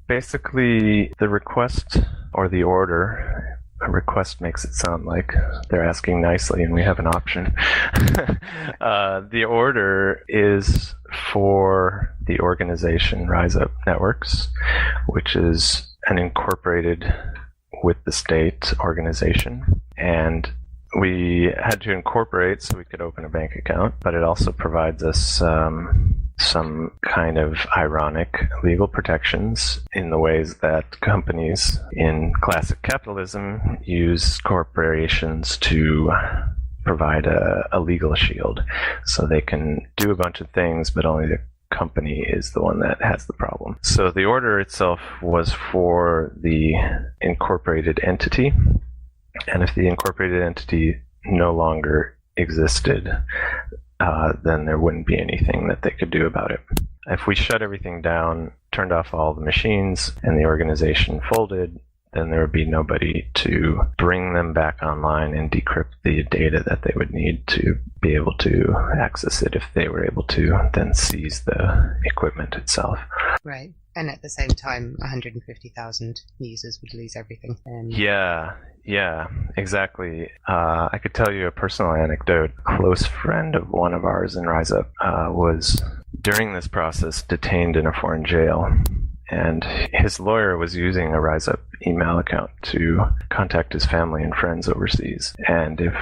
Basically, the request or the order, a request makes it sound like they're asking nicely and we have an option. The order is for the organization RiseUp Networks, which is an incorporated with the state organization. And we had to incorporate so we could open a bank account, but it also provides us some kind of ironic legal protections in the ways that companies in classic capitalism use corporations to provide a legal shield. So they can do a bunch of things, but only the company is the one that has the problem. So the order itself was for the incorporated entity. And if the incorporated entity no longer existed, then there wouldn't be anything that they could do about it. If we shut everything down, turned off all the machines, and the organization folded, then there would be nobody to bring them back online and decrypt the data that they would need to be able to access it if they were able to then seize the equipment itself. Right. And at the same time, 150,000 users would lose everything. Yeah, exactly. I could tell you a personal anecdote. A close friend of one of ours in RiseUp was, during this process, detained in a foreign jail. And his lawyer was using a RiseUp email account to contact his family and friends overseas. And if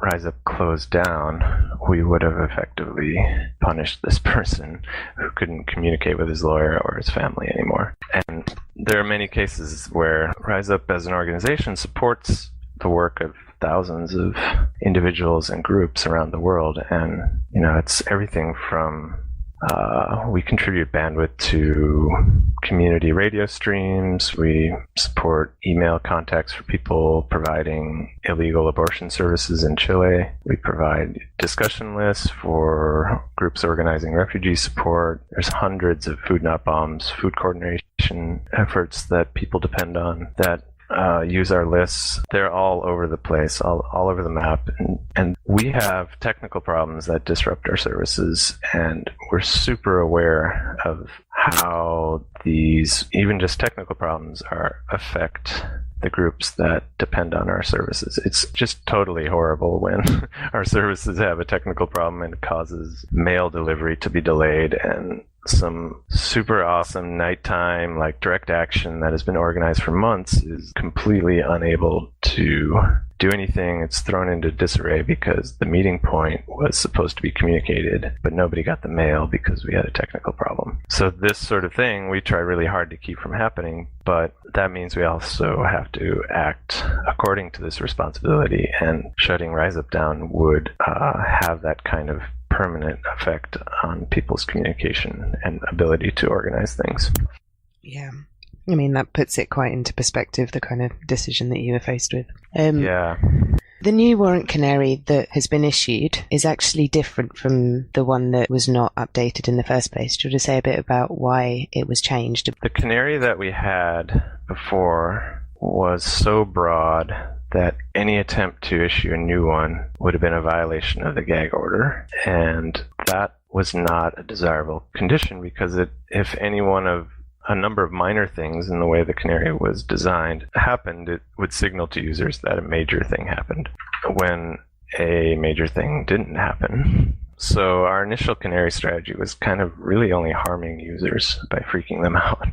RiseUp closed down, we would have effectively punished this person who couldn't communicate with his lawyer or his family anymore. And there are many cases where RiseUp as an organization supports the work of thousands of individuals and groups around the world. And, it's everything from we contribute bandwidth to community radio streams. We support email contacts for people providing illegal abortion services in Chile. We provide discussion lists for groups organizing refugee support. There's hundreds of food not bombs, food coordination efforts that people depend on that use our lists. They're all over the place, all over the map. And we have technical problems that disrupt our services, and we're super aware of how these, even just technical problems, affect the groups that depend on our services. It's just totally horrible when our services have a technical problem and it causes mail delivery to be delayed, and some super awesome nighttime, like direct action that has been organized for months is completely unable to do anything. It's thrown into disarray because the meeting point was supposed to be communicated, but nobody got the mail because we had a technical problem. So this sort of thing we try really hard to keep from happening, but that means we also have to act according to this responsibility, and shutting RiseUp down would have that kind of permanent effect on people's communication and ability to organize things. Yeah. I mean, that puts it quite into perspective, the kind of decision that you were faced with. Yeah. The new warrant canary that has been issued is actually different from the one that was not updated in the first place. Do you want to say a bit about why it was changed? The canary that we had before was so broad that any attempt to issue a new one would have been a violation of the gag order. And that was not a desirable condition, because if any one of a number of minor things in the way the canary was designed happened, it would signal to users that a major thing happened when a major thing didn't happen. So our initial canary strategy was kind of really only harming users by freaking them out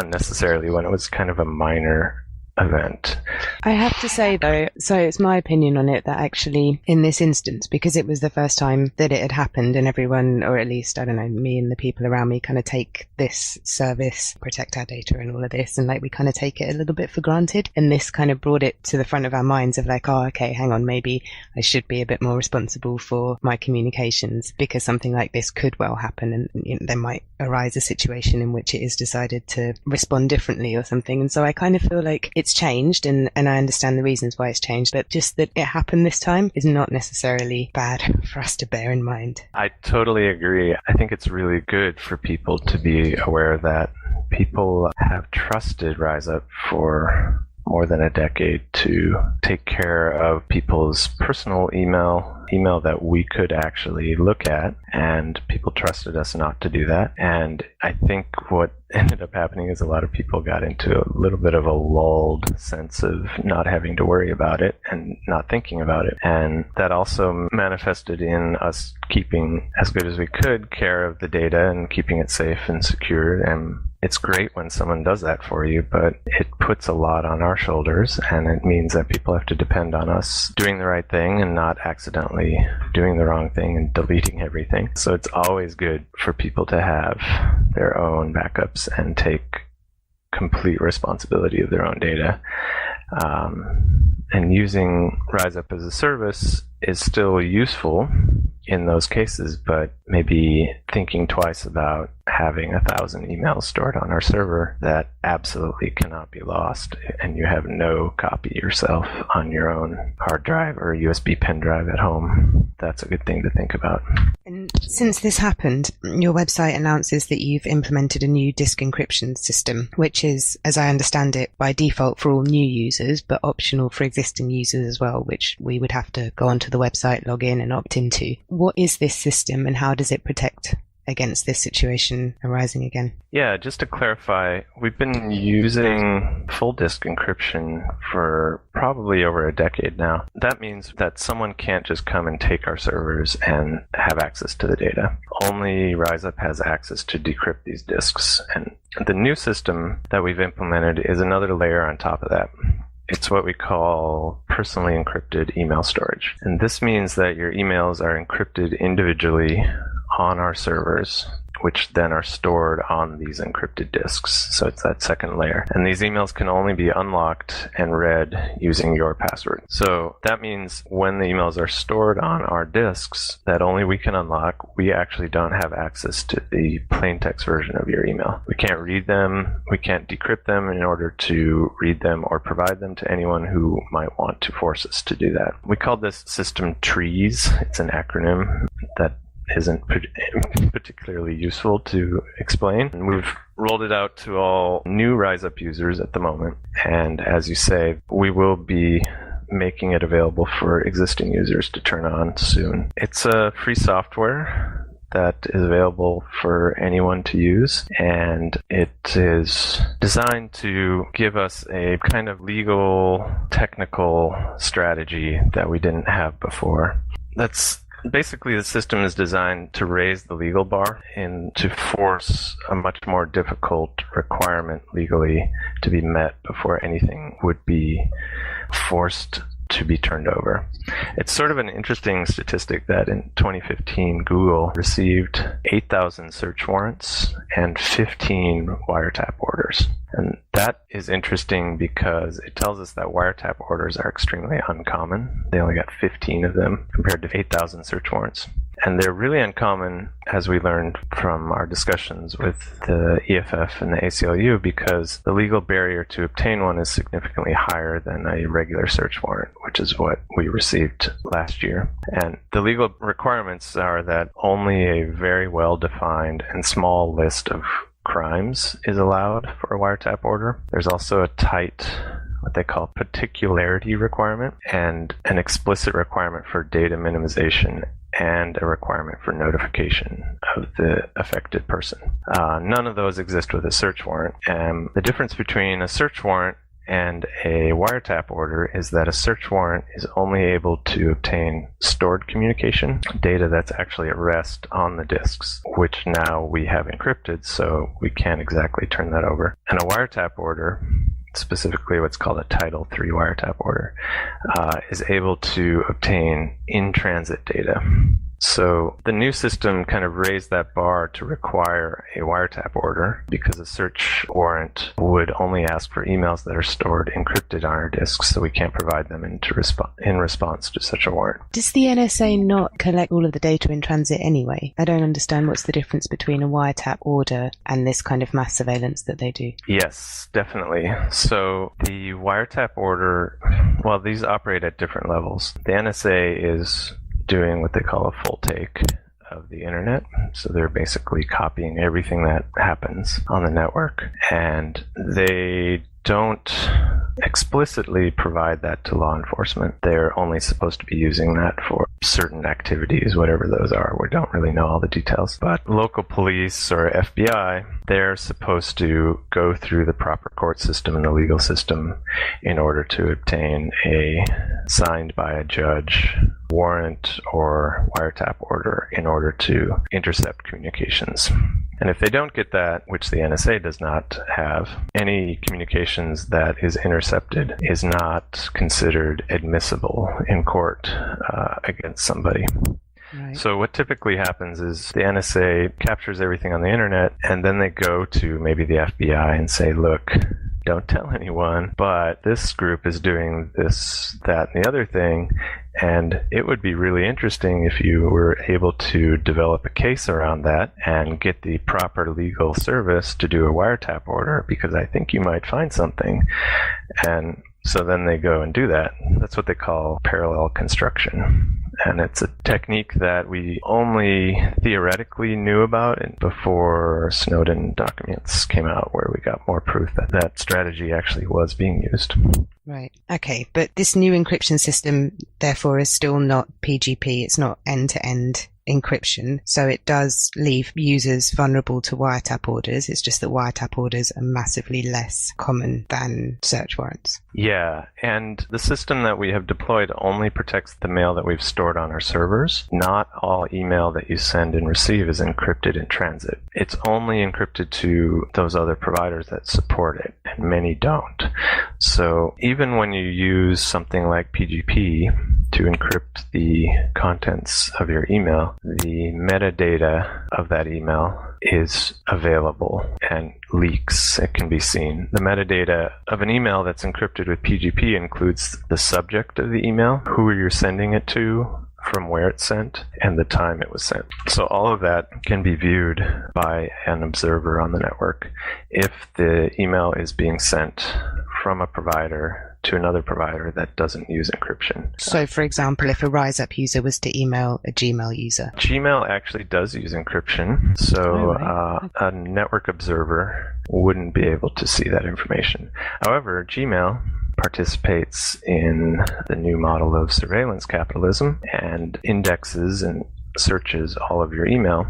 unnecessarily when it was kind of a minor event. I have to say, though, so it's my opinion on it, that actually in this instance, because it was the first time that it had happened, and everyone, or at least, I don't know, me and the people around me kind of take this service, protect our data and all of this, and like we kind of take it a little bit for granted. And this kind of brought it to the front of our minds of like, oh, okay, hang on, maybe I should be a bit more responsible for my communications, because something like this could well happen, and you know, there might arise a situation in which it is decided to respond differently or something. And so I kind of feel like it's changed, and I understand the reasons why it's changed, but just that it happened this time is not necessarily bad for us to bear in mind. I totally agree. I think it's really good for people to be aware that people have trusted RiseUp for more than a decade to take care of people's personal email that we could actually look at, and people trusted us not to do that. And I think what ended up happening is a lot of people got into a little bit of a lulled sense of not having to worry about it and not thinking about it. And that also manifested in us keeping, as good as we could, care of the data and keeping it safe and secure. And it's great when someone does that for you, but it puts a lot on our shoulders, and it means that people have to depend on us doing the right thing and not accidentally doing the wrong thing and deleting everything. So it's always good for people to have their own backups and take complete responsibility of their own data. And using RiseUp as a service is still useful in those cases, but maybe thinking twice about having 1,000 emails stored on our server that absolutely cannot be lost, and you have no copy yourself on your own hard drive or USB pen drive at home. That's a good thing to think about. And since this happened, your website announces that you've implemented a new disk encryption system, which is, as I understand it, by default for all new users, but optional for existing users as well, which we would have to go onto the website, log in and opt into. What is this system, and how does it protect against this situation arising again? Yeah, just to clarify, we've been using full disk encryption for probably over a decade now. That means that someone can't just come and take our servers and have access to the data. Only RiseUp has access to decrypt these disks. And the new system that we've implemented is another layer on top of that. It's what we call personally encrypted email storage. And this means that your emails are encrypted individually on our servers, which then are stored on these encrypted disks. So it's that second layer. And these emails can only be unlocked and read using your password. So that means when the emails are stored on our disks that only we can unlock, we actually don't have access to the plain text version of your email. We can't read them. We can't decrypt them in order to read them or provide them to anyone who might want to force us to do that. We call this system TREES. It's an acronym that isn't particularly useful to explain. And we've rolled it out to all new RiseUp users at the moment. And as you say, we will be making it available for existing users to turn on soon. It's a free software that is available for anyone to use, and it is designed to give us a kind of legal, technical strategy that we didn't have before. That's basically, the system is designed to raise the legal bar and to force a much more difficult requirement legally to be met before anything would be forced to be turned over. It's sort of an interesting statistic that in 2015, Google received 8,000 search warrants and 15 wiretap orders. And that is interesting because it tells us that wiretap orders are extremely uncommon. They only got 15 of them compared to 8,000 search warrants. And they're really uncommon, as we learned from our discussions with the EFF and the ACLU, because the legal barrier to obtain one is significantly higher than a regular search warrant, which is what we received last year. And the legal requirements are that only a very well-defined and small list of crimes is allowed for a wiretap order. There's also a tight, what they call particularity requirement, and an explicit requirement for data minimization and a requirement for notification of the affected person. None of those exist with a search warrant. And the difference between a search warrant and a wiretap order is that a search warrant is only able to obtain stored communication, data that's actually at rest on the disks, which now we have encrypted, so we can't exactly turn that over. And a wiretap order, specifically what's called a Title III wiretap order, is able to obtain in-transit data. So the new system kind of raised that bar to require a wiretap order, because a search warrant would only ask for emails that are stored encrypted on our disks, so we can't provide them in response to such a warrant. Does the NSA not collect all of the data in transit anyway? I don't understand what's the difference between a wiretap order and this kind of mass surveillance that they do. Yes, definitely. So the wiretap order, well, these operate at different levels. The NSA is doing what they call a full take of the internet. So they're basically copying everything that happens on the network. And they don't explicitly provide that to law enforcement. They're only supposed to be using that for certain activities, whatever those are. We don't really know all the details. But local police or FBI, they're supposed to go through the proper court system and the legal system in order to obtain a signed by a judge warrant or wiretap order in order to intercept communications. And if they don't get that, which the NSA does not have, any communications that is intercepted is not considered admissible in court against somebody. Right. So what typically happens is the NSA captures everything on the internet, and then they go to maybe the FBI and say, look, don't tell anyone, but this group is doing this, that, and the other thing, and it would be really interesting if you were able to develop a case around that and get the proper legal service to do a wiretap order, because I think you might find something. And so then they go and do that. That's what they call parallel construction. And it's a technique that we only theoretically knew about before Snowden documents came out, where we got more proof that that strategy actually was being used. Right. Okay. But this new encryption system, therefore, is still not PGP. It's not end-to-end encryption. So it does leave users vulnerable to wiretap orders. It's just that wiretap orders are massively less common than search warrants. Yeah, and the system that we have deployed only protects the mail that we've stored on our servers. Not all email that you send and receive is encrypted in transit. It's only encrypted to those other providers that support it, and many don't. So even when you use something like PGP to encrypt the contents of your email, the metadata of that email is available and leaks. It can be seen. The metadata of an email that's encrypted with PGP includes the subject of the email, who you're sending it to, from where it's sent, and the time it was sent. So all of that can be viewed by an observer on the network. If the email is being sent from a provider to another provider that doesn't use encryption. So, for example, if a RiseUp user was to email a Gmail user? Gmail actually does use encryption, so a network observer wouldn't be able to see that information. However, Gmail participates in the new model of surveillance capitalism and indexes and searches all of your email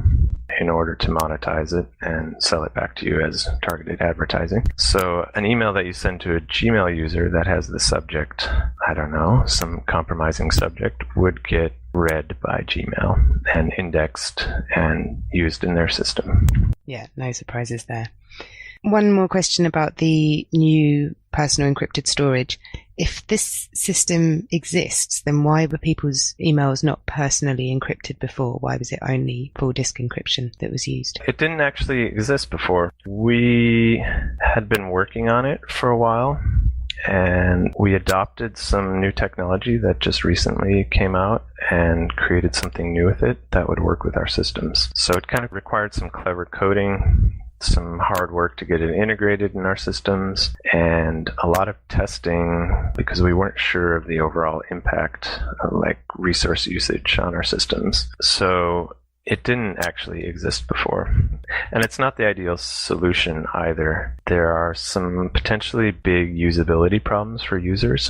in order to monetize it and sell it back to you as targeted advertising. So an email that you send to a Gmail user that has the subject, I don't know, some compromising subject, would get read by Gmail and indexed and used in their system. Yeah, no surprises there. One more question about the new personal encrypted storage. If this system exists, then why were people's emails not personally encrypted before? Why was it only full disk encryption that was used? It didn't actually exist before. We had been working on it for a while, and we adopted some new technology that just recently came out and created something new with it that would work with our systems. So it kind of required some clever coding, some hard work to get it integrated in our systems, and a lot of testing because we weren't sure of the overall impact, like resource usage on our systems. So it didn't actually exist before. And it's not the ideal solution either. There are some potentially big usability problems for users.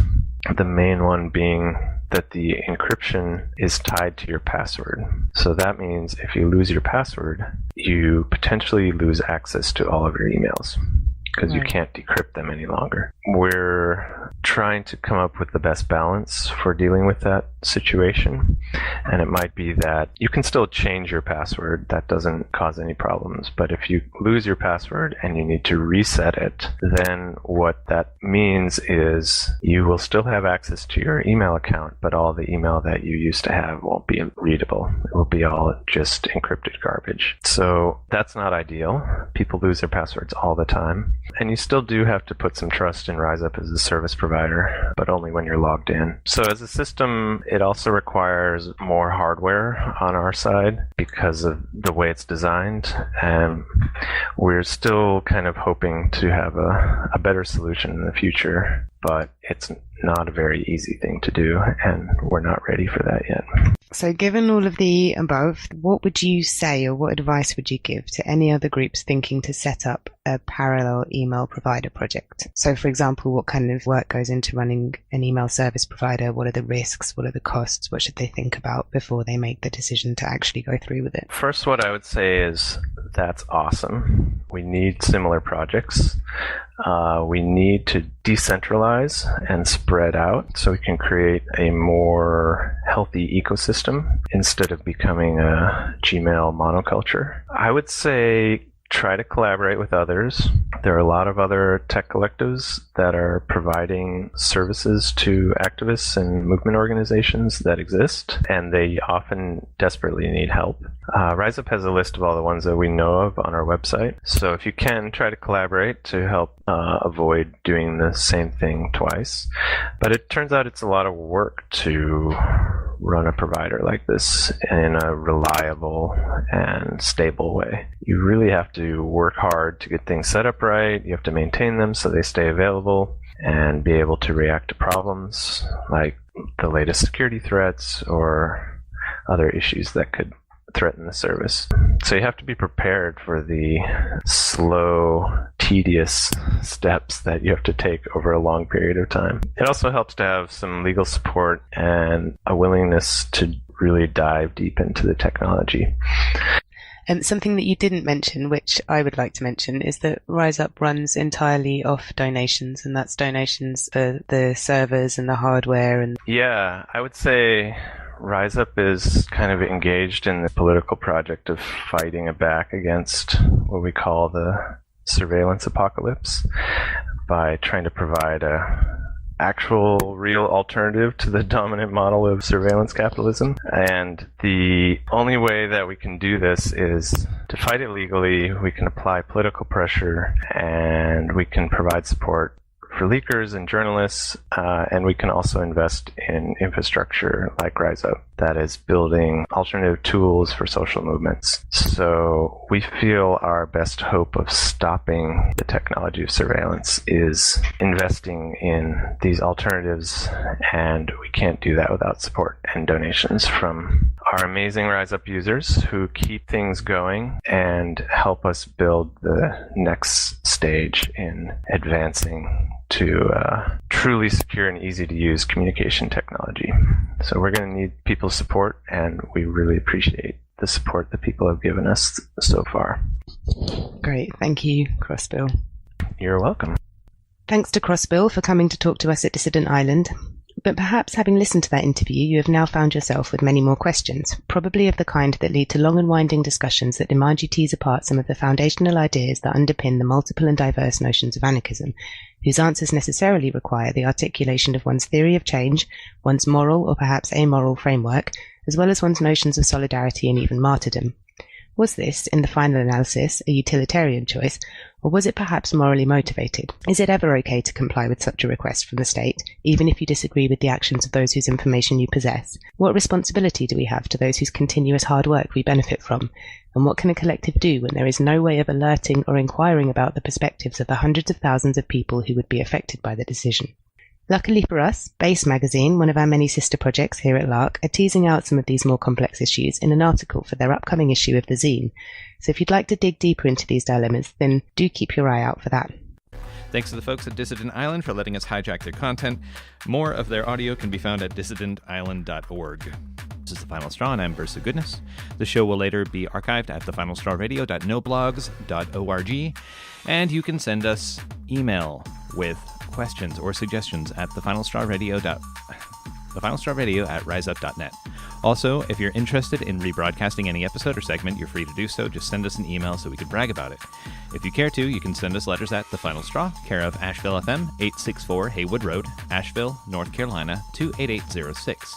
The main one being that the encryption is tied to your password. So that means if you lose your password, you potentially lose access to all of your emails because you can't decrypt them any longer. We're trying to come up with the best balance for dealing with that situation. And it might be that you can still change your password. That doesn't cause any problems. But if you lose your password and you need to reset it, then what that means is you will still have access to your email account, but all the email that you used to have won't be readable. It will be all just encrypted garbage. So that's not ideal. People lose their passwords all the time. And you still do have to put some trust in RiseUp as a service provider, but only when you're logged in. So as a system, it also requires more hardware on our side because of the way it's designed. And we're still kind of hoping to have a better solution in the future, but it's not a very easy thing to do, and we're not ready for that yet. So given all of the above, what would you say or what advice would you give to any other groups thinking to set up a parallel email provider project? So for example, what kind of work goes into running an email service provider? What are the risks? What are the costs? What should they think about before they make the decision to actually go through with it? First, what I would say is that's awesome. We need similar projects. We need to decentralize and spread out so we can create a more healthy ecosystem instead of becoming a Gmail monoculture. I would say try to collaborate with others. There are a lot of other tech collectives that are providing services to activists and movement organizations that exist, and they often desperately need help. RiseUp has a list of all the ones that we know of on our website. So if you can, try to collaborate to help avoid doing the same thing twice. But it turns out it's a lot of work to run a provider like this in a reliable and stable way. You really have to work hard to get things set up right. You have to maintain them so they stay available and be able to react to problems like the latest security threats or other issues that could threaten the service. So you have to be prepared for the slow, tedious steps that you have to take over a long period of time. It also helps to have some legal support and a willingness to really dive deep into the technology. And something that you didn't mention, which I would like to mention, is that RiseUp runs entirely off donations, and that's donations for the servers and the hardware. And yeah, I would say RiseUp is kind of engaged in the political project of fighting back against what we call the surveillance apocalypse by trying to provide a actual real alternative to the dominant model of surveillance capitalism. And the only way that we can do this is to fight it legally. We can apply political pressure, and we can provide support for leakers and journalists, and we can also invest in infrastructure like RiseUp that is building alternative tools for social movements. So we feel our best hope of stopping the technology of surveillance is investing in these alternatives, and we can't do that without support and donations from our amazing RiseUp users who keep things going and help us build the next stage in advancing to truly secure and easy to use communication technology. So we're going to need people's support, and we really appreciate the support that people have given us so far. Great. Thank you, Crossbill. You're welcome. Thanks to Crossbill for coming to talk to us at Dissident Island. But perhaps having listened to that interview, you have now found yourself with many more questions, probably of the kind that lead to long and winding discussions that demand you tease apart some of the foundational ideas that underpin the multiple and diverse notions of anarchism, whose answers necessarily require the articulation of one's theory of change, one's moral or perhaps amoral framework, as well as one's notions of solidarity and even martyrdom. Was this, in the final analysis, a utilitarian choice, or was it perhaps morally motivated? Is it ever okay to comply with such a request from the state, even if you disagree with the actions of those whose information you possess? What responsibility do we have to those whose continuous hard work we benefit from? And what can a collective do when there is no way of alerting or inquiring about the perspectives of the hundreds of thousands of people who would be affected by the decision? Luckily for us, Base Magazine, one of our many sister projects here at Lark, are teasing out some of these more complex issues in an article for their upcoming issue of the zine. So if you'd like to dig deeper into these dilemmas, then do keep your eye out for that. Thanks to the folks at Dissident Island for letting us hijack their content. More of their audio can be found at dissidentisland.org. This is The Final Straw, and I'm Bursa Goodness. The show will later be archived at thefinaulstrawradio.noblogs.org, and you can send us email with questions or suggestions at thefinaulstrawradio@riseup.net. Also, if you're interested in rebroadcasting any episode or segment, you're free to do so. Just send us an email so we can brag about it. If you care to, you can send us letters at The Final Straw, care of Asheville FM, 864 Haywood Road, Asheville, North Carolina, 28806.